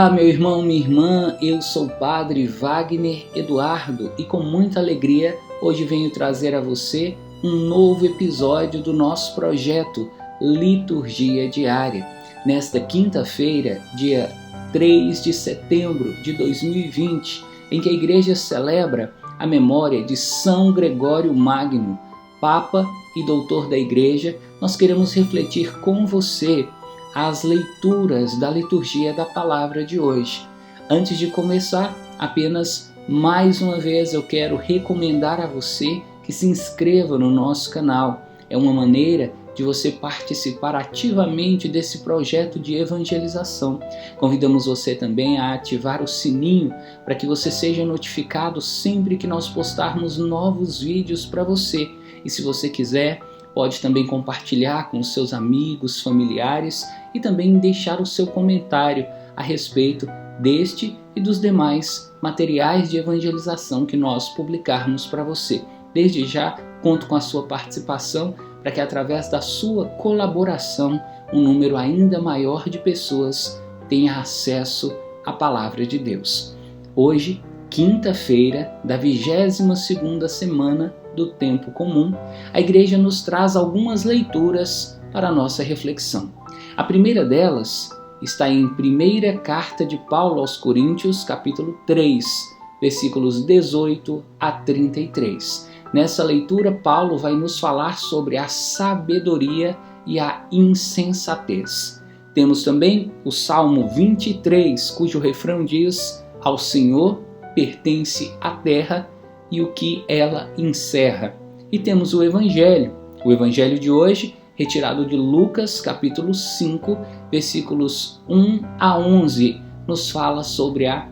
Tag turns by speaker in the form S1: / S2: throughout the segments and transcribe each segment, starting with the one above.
S1: Olá, meu irmão, minha irmã, eu sou o Padre Wagner Eduardo e com muita alegria hoje venho trazer a você um novo episódio do nosso projeto Liturgia Diária. Nesta quinta-feira, dia 3 de setembro de 2020, em que a Igreja celebra a memória de São Gregório Magno, Papa e Doutor da Igreja, nós queremos refletir com você as leituras da liturgia da palavra de hoje. Antes de começar, apenas mais uma vez eu quero recomendar a você que se inscreva no nosso canal. É uma maneira de você participar ativamente desse projeto de evangelização. Convidamos você também a ativar o sininho para que você seja notificado sempre que nós postarmos novos vídeos para você. E se você quiser, pode também compartilhar com os seus amigos, familiares e também deixar o seu comentário a respeito deste e dos demais materiais de evangelização que nós publicarmos para você. Desde já, conto com a sua participação para que através da sua colaboração um número ainda maior de pessoas tenha acesso à Palavra de Deus. Hoje, quinta-feira da 22ª semana do Tempo Comum, a Igreja nos traz algumas leituras para a nossa reflexão. A primeira delas está em primeira carta de Paulo aos Coríntios, capítulo 3, versículos 18 a 33. Nessa leitura, Paulo vai nos falar sobre a sabedoria e a insensatez. Temos também o Salmo 23, cujo refrão diz: "Ao Senhor pertence a terra e o que ela encerra." E temos o Evangelho de hoje, retirado de Lucas, capítulo 5, versículos 1 a 11, nos fala sobre a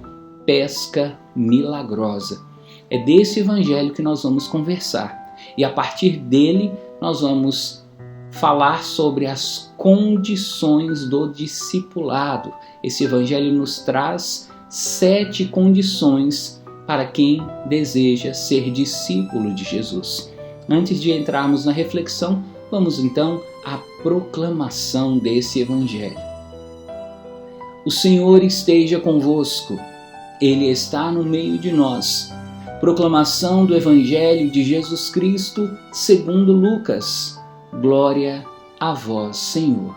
S1: pesca milagrosa. É desse Evangelho que nós vamos conversar. E a partir dele, nós vamos falar sobre as condições do discipulado. Esse Evangelho nos traz 7 condições para quem deseja ser discípulo de Jesus. Antes de entrarmos na reflexão, vamos então à proclamação desse Evangelho. O Senhor esteja convosco, Ele está no meio de nós. Proclamação do Evangelho de Jesus Cristo segundo Lucas. Glória a vós, Senhor.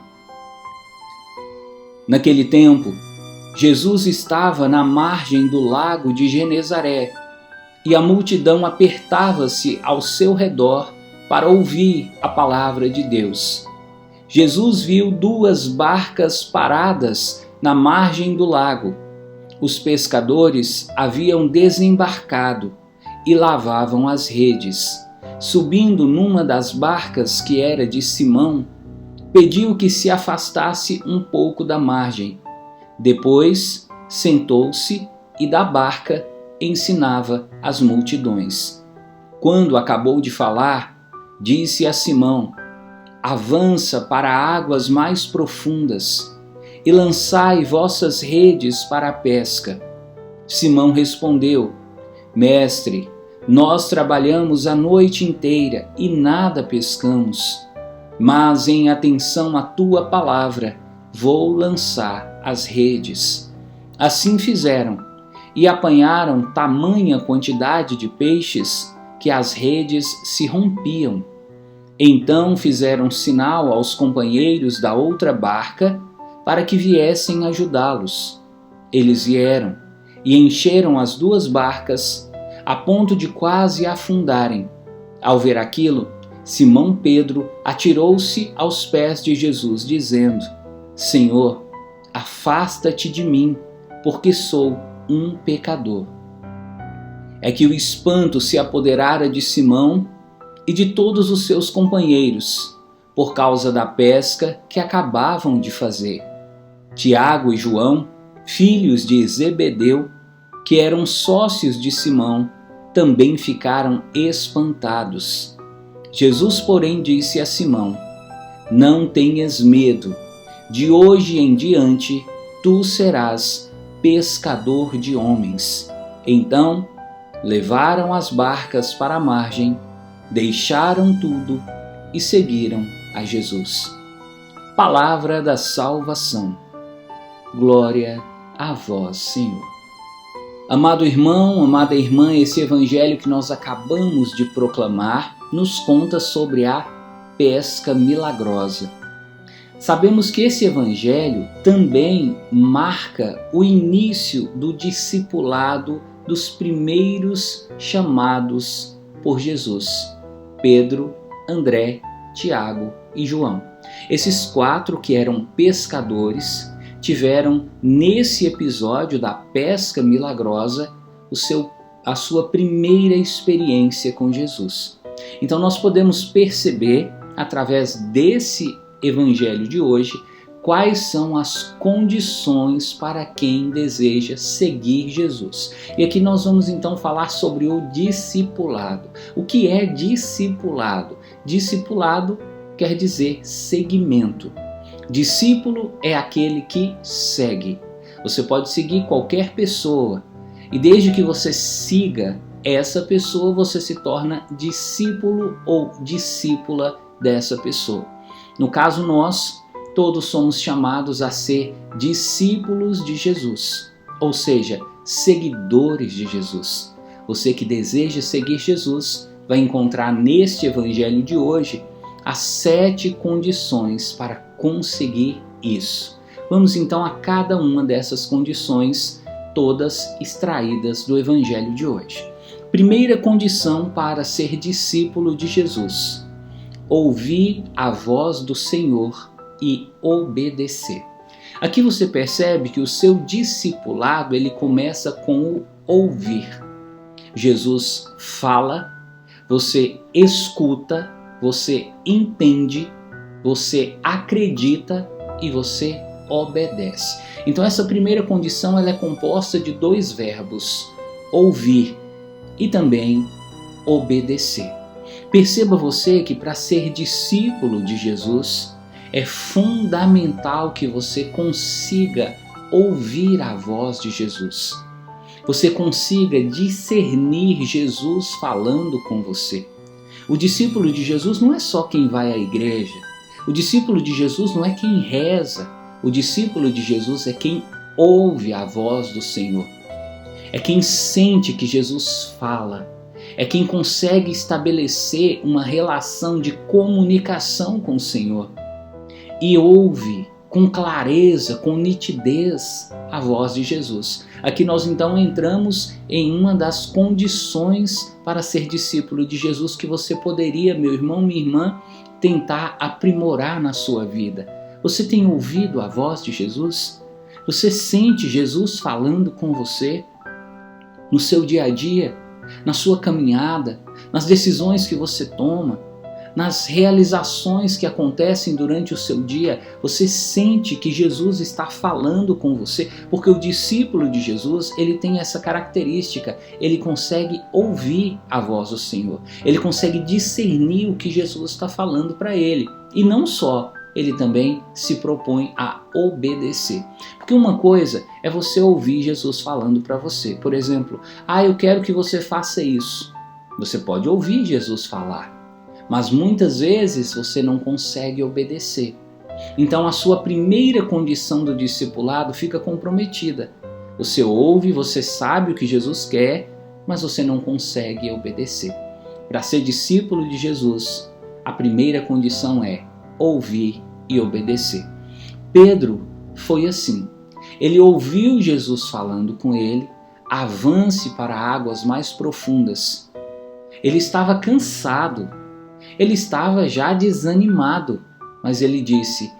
S1: Naquele tempo, Jesus estava na margem do lago de Genezaré e a multidão apertava-se ao seu redor para ouvir a palavra de Deus. Jesus viu 2 barcas paradas na margem do lago. Os pescadores haviam desembarcado e lavavam as redes. Subindo numa das barcas, que era de Simão, pediu que se afastasse um pouco da margem. Depois sentou-se e da barca ensinava as multidões. Quando acabou de falar, disse a Simão: "Avança para águas mais profundas e lançai vossas redes para a pesca." Simão respondeu: "Mestre, nós trabalhamos a noite inteira e nada pescamos, mas em atenção à tua palavra vou lançar as redes." Assim fizeram e apanharam tamanha quantidade de peixes que as redes se rompiam. Então fizeram sinal aos companheiros da outra barca para que viessem ajudá-los. Eles vieram e encheram as 2 barcas a ponto de quase afundarem. Ao ver aquilo, Simão Pedro atirou-se aos pés de Jesus, dizendo: "Senhor, afasta-te de mim, porque sou um pecador." É que o espanto se apoderara de Simão e de todos os seus companheiros, por causa da pesca que acabavam de fazer. Tiago e João, filhos de Zebedeu, que eram sócios de Simão, também ficaram espantados. Jesus, porém, disse a Simão: "Não tenhas medo, de hoje em diante tu serás pescador de homens." Então levaram as barcas para a margem, deixaram tudo e seguiram a Jesus. Palavra da salvação. Glória a vós, Senhor. Amado irmão, amada irmã, esse evangelho que nós acabamos de proclamar nos conta sobre a pesca milagrosa. Sabemos que esse evangelho também marca o início do discipulado dos primeiros chamados por Jesus: Pedro, André, Tiago e João. Esses 4 que eram pescadores tiveram nesse episódio da pesca milagrosa a sua primeira experiência com Jesus. Então nós podemos perceber, através desse evangelho de hoje, quais são as condições para quem deseja seguir Jesus. E aqui nós vamos então falar sobre o discipulado. O que é discipulado? Discipulado quer dizer seguimento. Discípulo é aquele que segue. Você pode seguir qualquer pessoa e desde que você siga essa pessoa, você se torna discípulo ou discípula dessa pessoa. No caso, nós todos somos chamados a ser discípulos de Jesus, ou seja, seguidores de Jesus. Você que deseja seguir Jesus vai encontrar neste evangelho de hoje as 7 condições para conseguir isso. Vamos então a cada uma dessas condições, todas extraídas do evangelho de hoje. Primeira condição para ser discípulo de Jesus: ouvir a voz do Senhor e obedecer. Aqui você percebe que o seu discipulado ele começa com o ouvir. Jesus fala, você escuta, você entende, você acredita e você obedece. Então essa primeira condição ela é composta de 2 verbos: ouvir e também obedecer. Perceba você que para ser discípulo de Jesus é fundamental que você consiga ouvir a voz de Jesus. Você consiga discernir Jesus falando com você. O discípulo de Jesus não é só quem vai à igreja. O discípulo de Jesus não é quem reza. O discípulo de Jesus é quem ouve a voz do Senhor. É quem sente que Jesus fala. É quem consegue estabelecer uma relação de comunicação com o Senhor. E ouve com clareza, com nitidez a voz de Jesus. Aqui nós então entramos em uma das condições para ser discípulo de Jesus que você poderia, meu irmão, minha irmã, tentar aprimorar na sua vida. Você tem ouvido a voz de Jesus? Você sente Jesus falando com você no seu dia a dia, na sua caminhada, nas decisões que você toma, nas realizações que acontecem durante o seu dia? Você sente que Jesus está falando com você? Porque o discípulo de Jesus, ele tem essa característica, ele consegue ouvir a voz do Senhor, ele consegue discernir o que Jesus está falando para ele. E não só, ele também se propõe a obedecer. Porque uma coisa é você ouvir Jesus falando para você. Por exemplo, eu quero que você faça isso. Você pode ouvir Jesus falar, mas muitas vezes você não consegue obedecer. Então a sua primeira condição do discipulado fica comprometida. Você ouve, você sabe o que Jesus quer, mas você não consegue obedecer. Para ser discípulo de Jesus, a primeira condição é ouvir e obedecer. Pedro foi assim. Ele ouviu Jesus falando com ele: avance para águas mais profundas. Ele estava cansado. Ele estava já desanimado, mas ele disse: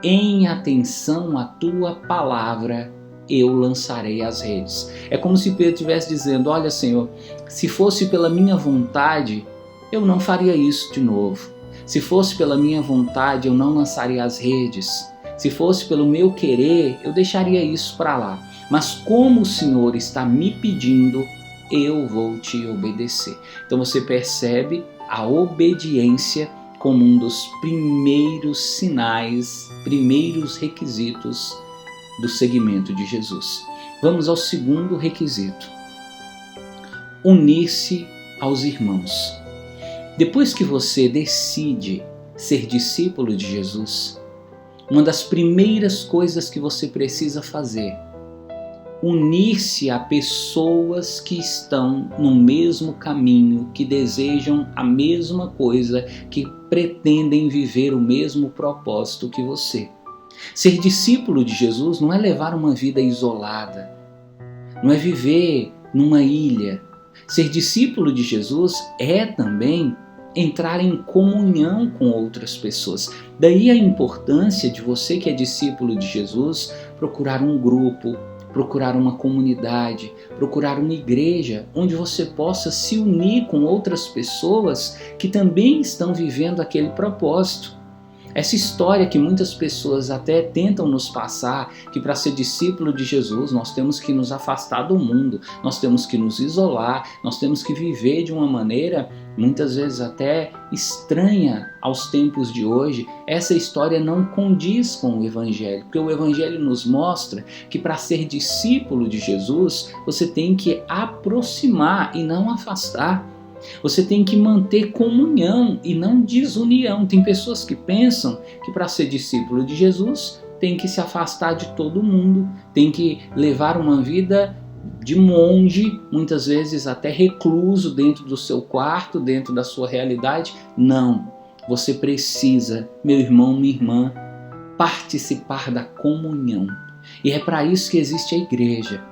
S1: em atenção à tua palavra, eu lançarei as redes. É como se Pedro estivesse dizendo: olha, Senhor, se fosse pela minha vontade, eu não faria isso de novo. Se fosse pela minha vontade, eu não lançaria as redes. Se fosse pelo meu querer, eu deixaria isso para lá. Mas como o Senhor está me pedindo, eu vou te obedecer. Então você percebe a obediência como um dos primeiros sinais, primeiros requisitos do seguimento de Jesus. Vamos ao segundo requisito: unir-se aos irmãos. Depois que você decide ser discípulo de Jesus, uma das primeiras coisas que você precisa fazer unir-se a pessoas que estão no mesmo caminho, que desejam a mesma coisa, que pretendem viver o mesmo propósito que você. Ser discípulo de Jesus não é levar uma vida isolada, não é viver numa ilha. Ser discípulo de Jesus é também entrar em comunhão com outras pessoas. Daí a importância de você que é discípulo de Jesus procurar um grupo, procurar uma comunidade, procurar uma igreja onde você possa se unir com outras pessoas que também estão vivendo aquele propósito. Essa história que muitas pessoas até tentam nos passar, que para ser discípulo de Jesus nós temos que nos afastar do mundo, nós temos que nos isolar, nós temos que viver de uma maneira muitas vezes até estranha aos tempos de hoje. Essa história não condiz com o Evangelho, porque o Evangelho nos mostra que para ser discípulo de Jesus você tem que aproximar e não afastar. Você tem que manter comunhão e não desunião. Tem pessoas que pensam que para ser discípulo de Jesus tem que se afastar de todo mundo, tem que levar uma vida de monge, muitas vezes até recluso dentro do seu quarto, dentro da sua realidade. Não, você precisa, meu irmão, minha irmã, participar da comunhão. E é para isso que existe a igreja,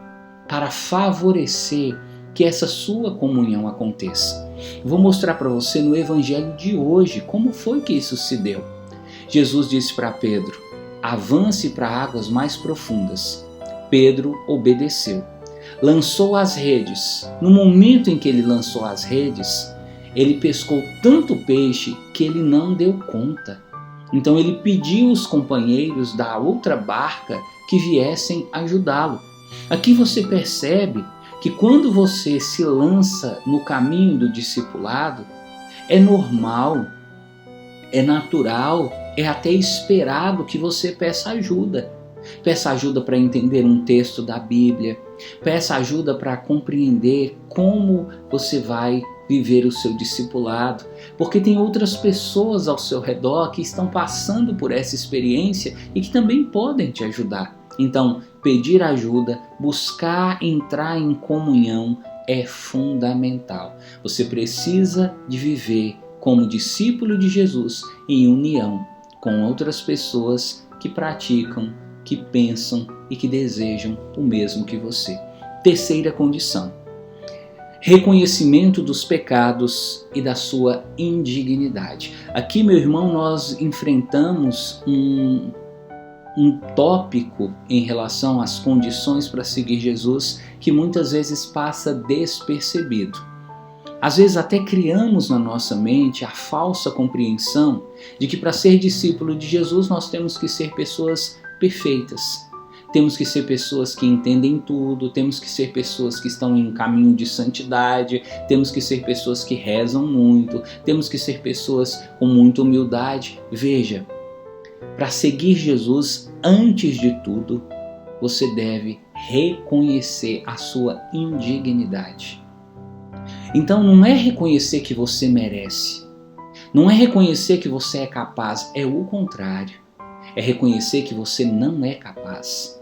S1: para favorecer que essa sua comunhão aconteça. Vou mostrar para você no Evangelho de hoje como foi que isso se deu. Jesus disse para Pedro: avance para águas mais profundas. Pedro obedeceu. Lançou as redes. No momento em que ele lançou as redes, ele pescou tanto peixe que ele não deu conta. Então ele pediu aos companheiros da outra barca que viessem ajudá-lo. Aqui você percebe que quando você se lança no caminho do discipulado, é normal, é natural, é até esperado que você peça ajuda. Peça ajuda para entender um texto da Bíblia, peça ajuda para compreender como você vai viver o seu discipulado, porque tem outras pessoas ao seu redor que estão passando por essa experiência e que também podem te ajudar. Então, pedir ajuda, buscar entrar em comunhão é fundamental. Você precisa de viver como discípulo de Jesus em união com outras pessoas que praticam, que pensam e que desejam o mesmo que você. Terceira condição: reconhecimento dos pecados e da sua indignidade. Aqui, meu irmão, nós enfrentamos um tópico em relação às condições para seguir Jesus que muitas vezes passa despercebido. Às vezes até criamos na nossa mente a falsa compreensão de que para ser discípulo de Jesus nós temos que ser pessoas perfeitas. Temos que ser pessoas que entendem tudo, temos que ser pessoas que estão em caminho de santidade, temos que ser pessoas que rezam muito, temos que ser pessoas com muita humildade. Veja, para seguir Jesus, antes de tudo, você deve reconhecer a sua indignidade. Então não é reconhecer que você merece, não é reconhecer que você é capaz, é o contrário. É reconhecer que você não é capaz,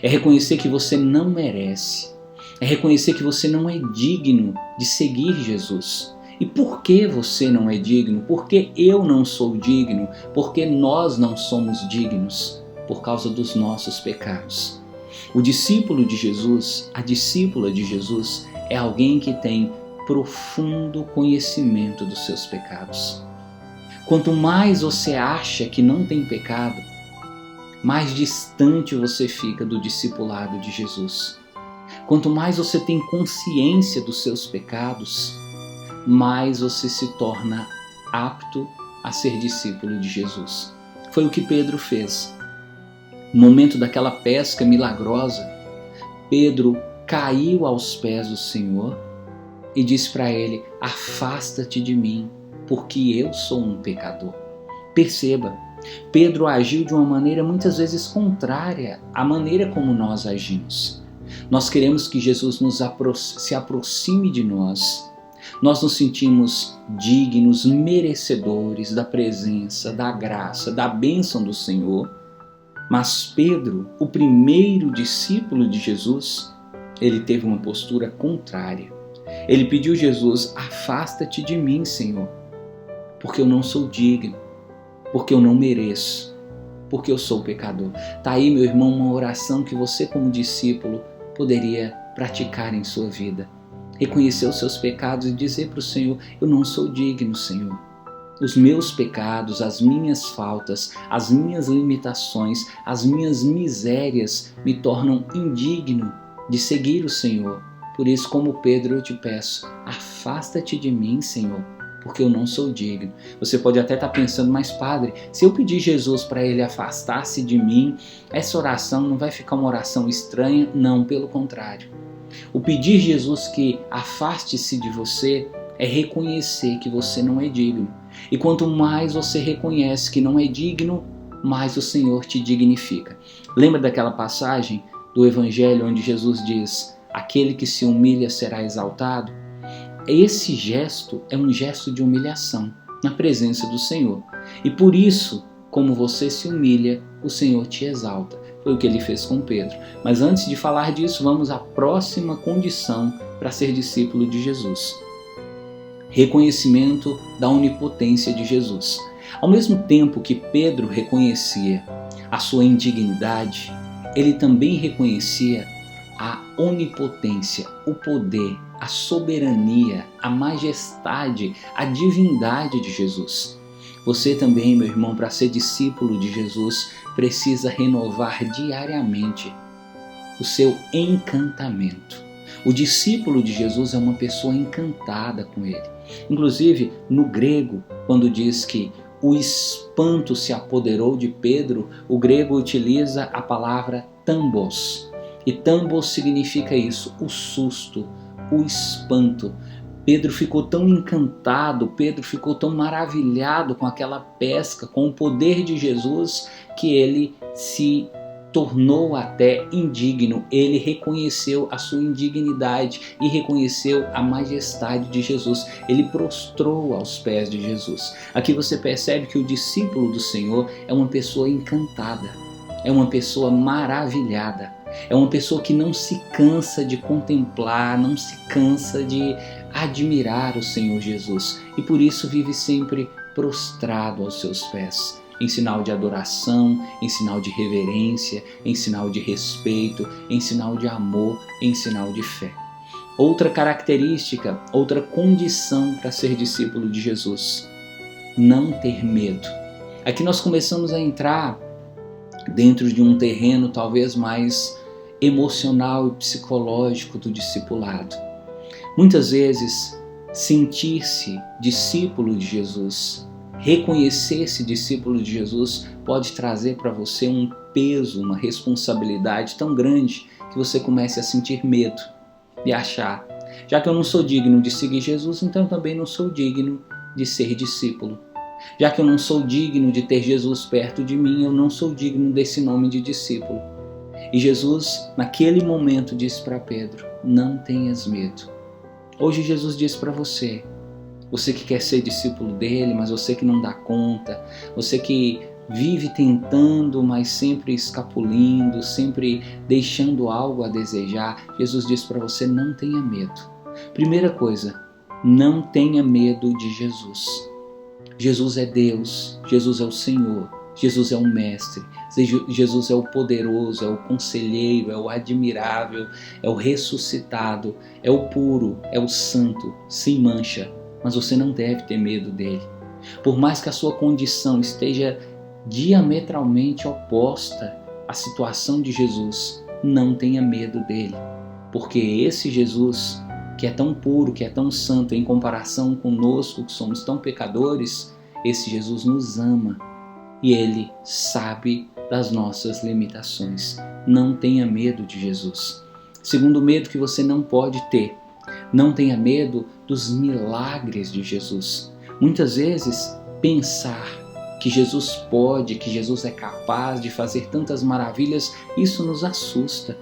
S1: é reconhecer que você não merece, é reconhecer que você não é digno de seguir Jesus. E por que você não é digno? Por que eu não sou digno? Por que nós não somos dignos? Por causa dos nossos pecados. O discípulo de Jesus, a discípula de Jesus, é alguém que tem profundo conhecimento dos seus pecados. Quanto mais você acha que não tem pecado, mais distante você fica do discipulado de Jesus. Quanto mais você tem consciência dos seus pecados, mais você se torna apto a ser discípulo de Jesus. Foi o que Pedro fez. No momento daquela pesca milagrosa, Pedro caiu aos pés do Senhor e disse para ele: afasta-te de mim, porque eu sou um pecador. Perceba, Pedro agiu de uma maneira muitas vezes contrária à maneira como nós agimos. Nós queremos que Jesus se aproxime de nós. Nós nos sentimos dignos, merecedores da presença, da graça, da bênção do Senhor. Mas Pedro, o primeiro discípulo de Jesus, ele teve uma postura contrária. Ele pediu a Jesus: afasta-te de mim, Senhor, porque eu não sou digno, porque eu não mereço, porque eu sou pecador. Está aí, meu irmão, uma oração que você, como discípulo, poderia praticar em sua vida. Reconhecer os seus pecados e dizer para o Senhor: eu não sou digno, Senhor. Os meus pecados, as minhas faltas, as minhas limitações, as minhas misérias me tornam indigno de seguir o Senhor. Por isso, como Pedro, eu te peço: afasta-te de mim, Senhor, porque eu não sou digno. Você pode até estar pensando: mas padre, se eu pedir Jesus para ele afastar-se de mim, essa oração não vai ficar uma oração estranha? Não, pelo contrário. O pedir Jesus que afaste-se de você é reconhecer que você não é digno. E quanto mais você reconhece que não é digno, mais o Senhor te dignifica. Lembra daquela passagem do Evangelho onde Jesus diz: aquele que se humilha será exaltado? Esse gesto é um gesto de humilhação na presença do Senhor. E por isso, como você se humilha, o Senhor te exalta. Foi o que ele fez com Pedro. Mas antes de falar disso, vamos à próxima condição para ser discípulo de Jesus: reconhecimento da onipotência de Jesus. Ao mesmo tempo que Pedro reconhecia a sua indignidade, ele também reconhecia a onipotência, o poder, a soberania, a majestade, a divindade de Jesus. Você também, meu irmão, para ser discípulo de Jesus, precisa renovar diariamente o seu encantamento. O discípulo de Jesus é uma pessoa encantada com ele. Inclusive, no grego, quando diz que o espanto se apoderou de Pedro, o grego utiliza a palavra thambos. E thambos significa isso: o susto, o espanto. Pedro ficou tão encantado, Pedro ficou tão maravilhado com aquela pesca, com o poder de Jesus, que ele se tornou até indigno. Ele reconheceu a sua indignidade e reconheceu a majestade de Jesus. Ele prostrou aos pés de Jesus. Aqui você percebe que o discípulo do Senhor é uma pessoa encantada, é uma pessoa maravilhada, é uma pessoa que não se cansa de contemplar, não se cansa de admirar o Senhor Jesus e por isso vive sempre prostrado aos seus pés, em sinal de adoração, em sinal de reverência, em sinal de respeito, em sinal de amor, em sinal de fé. Outra característica, outra condição para ser discípulo de Jesus: não ter medo. Aqui nós começamos a entrar dentro de um terreno talvez mais emocional e psicológico do discipulado. Muitas vezes, sentir-se discípulo de Jesus, reconhecer-se discípulo de Jesus pode trazer para você um peso, uma responsabilidade tão grande que você comece a sentir medo e achar: já que eu não sou digno de seguir Jesus, então eu também não sou digno de ser discípulo. Já que eu não sou digno de ter Jesus perto de mim, eu não sou digno desse nome de discípulo. E Jesus, naquele momento, disse para Pedro: não tenhas medo. Hoje Jesus diz para você que quer ser discípulo dele, mas você que não dá conta, você que vive tentando, mas sempre escapulindo, sempre deixando algo a desejar, Jesus diz para você: não tenha medo. Primeira coisa, não tenha medo de Jesus. Jesus é Deus, Jesus é o Senhor, Jesus é o Mestre, Jesus é o poderoso, é o conselheiro, é o admirável, é o ressuscitado, é o puro, é o santo, sem mancha. Mas você não deve ter medo dele. Por mais que a sua condição esteja diametralmente oposta à situação de Jesus, não tenha medo dele. Porque esse Jesus, que é tão puro, que é tão santo em comparação conosco, que somos tão pecadores, esse Jesus nos ama e ele sabe das nossas limitações. Não tenha medo de Jesus. Segundo medo que você não pode ter: não tenha medo dos milagres de Jesus. Muitas vezes, pensar que Jesus pode, que Jesus é capaz de fazer tantas maravilhas, isso nos assusta.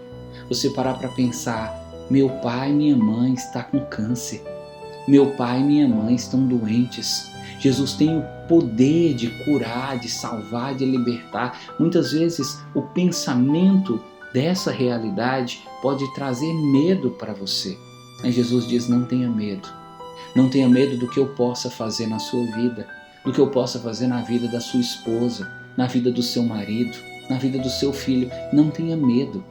S1: Você parar para pensar: meu pai e minha mãe estão com câncer, meu pai e minha mãe estão doentes, Jesus tem o poder de curar, de salvar, de libertar. Muitas vezes o pensamento dessa realidade pode trazer medo para você. Mas Jesus diz: não tenha medo. Não tenha medo do que eu possa fazer na sua vida, do que eu possa fazer na vida da sua esposa, na vida do seu marido, na vida do seu filho. Não tenha medo.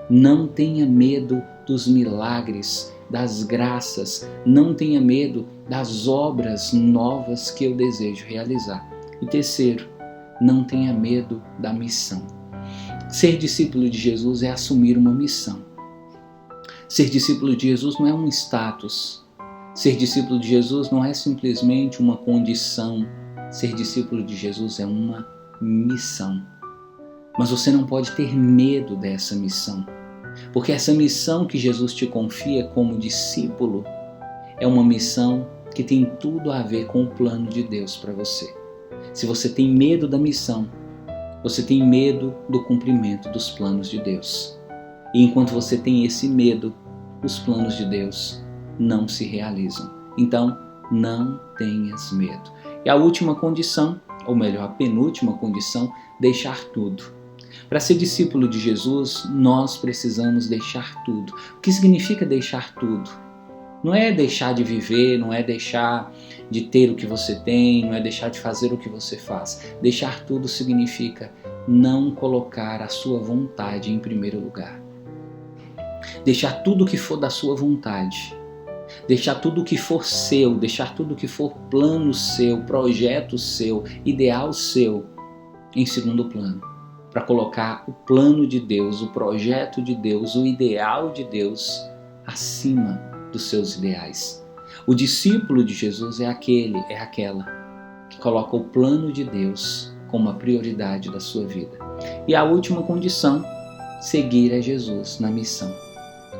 S1: Não tenha medo dos milagres, das graças. Não tenha medo das obras novas que eu desejo realizar. E terceiro, não tenha medo da missão. Ser discípulo de Jesus é assumir uma missão. Ser discípulo de Jesus não é um status. Ser discípulo de Jesus não é simplesmente uma condição. Ser discípulo de Jesus é uma missão. Mas você não pode ter medo dessa missão, porque essa missão que Jesus te confia como discípulo é uma missão que tem tudo a ver com o plano de Deus para você. Se você tem medo da missão, você tem medo do cumprimento dos planos de Deus. E enquanto você tem esse medo, os planos de Deus não se realizam. Então, não tenhas medo. E a última condição, ou melhor, a penúltima condição, deixar tudo. Para ser discípulo de Jesus, nós precisamos deixar tudo. O que significa deixar tudo? Não é deixar de viver, não é deixar de ter o que você tem, não é deixar de fazer o que você faz. Deixar tudo significa não colocar a sua vontade em primeiro lugar. Deixar tudo o que for da sua vontade. Deixar tudo o que for seu, deixar tudo o que for plano seu, projeto seu, ideal seu, em segundo plano. Para colocar o plano de Deus, o projeto de Deus, o ideal de Deus acima dos seus ideais. O discípulo de Jesus é aquela que coloca o plano de Deus como a prioridade da sua vida. E a última condição, seguir a Jesus na missão,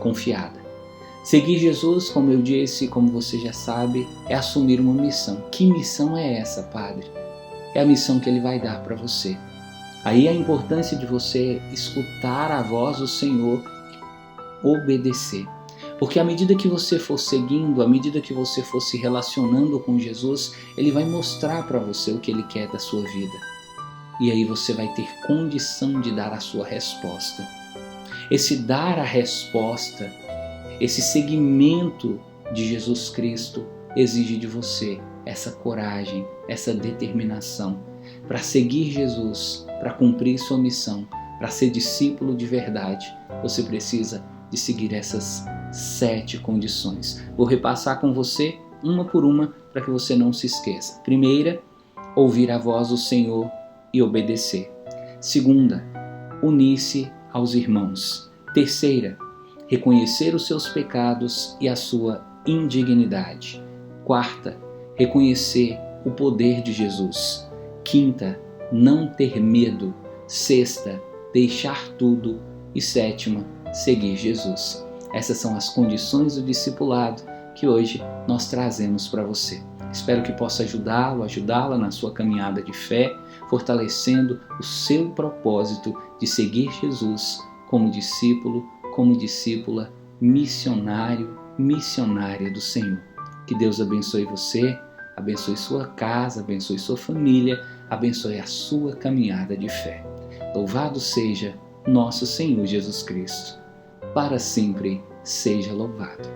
S1: confiada. Seguir Jesus, como eu disse, como você já sabe, é assumir uma missão. Que missão é essa, Padre? É a missão que Ele vai dar para você. Aí a importância de você escutar a voz do Senhor, obedecer. Porque à medida que você for seguindo, à medida que você for se relacionando com Jesus, Ele vai mostrar para você o que Ele quer da sua vida. E aí você vai ter condição de dar a sua resposta. Esse dar a resposta, esse seguimento de Jesus Cristo exige de você essa coragem, essa determinação. Para seguir Jesus, para cumprir sua missão, para ser discípulo de verdade, você precisa de seguir essas 7 condições. Vou repassar com você uma por uma para que você não se esqueça. Primeira, ouvir a voz do Senhor e obedecer. Segunda, unir-se aos irmãos. Terceira, reconhecer os seus pecados e a sua indignidade. Quarta, reconhecer o poder de Jesus. Quinta, não ter medo. Sexta, deixar tudo. E sétima, seguir Jesus. Essas são as condições do discipulado que hoje nós trazemos para você. Espero que possa ajudá-la na sua caminhada de fé, fortalecendo o seu propósito de seguir Jesus como discípulo, como discípula, missionário, missionária do Senhor. Que Deus abençoe você, abençoe sua casa, abençoe sua família, abençoe a sua caminhada de fé. Louvado seja nosso Senhor Jesus Cristo. Para sempre seja louvado.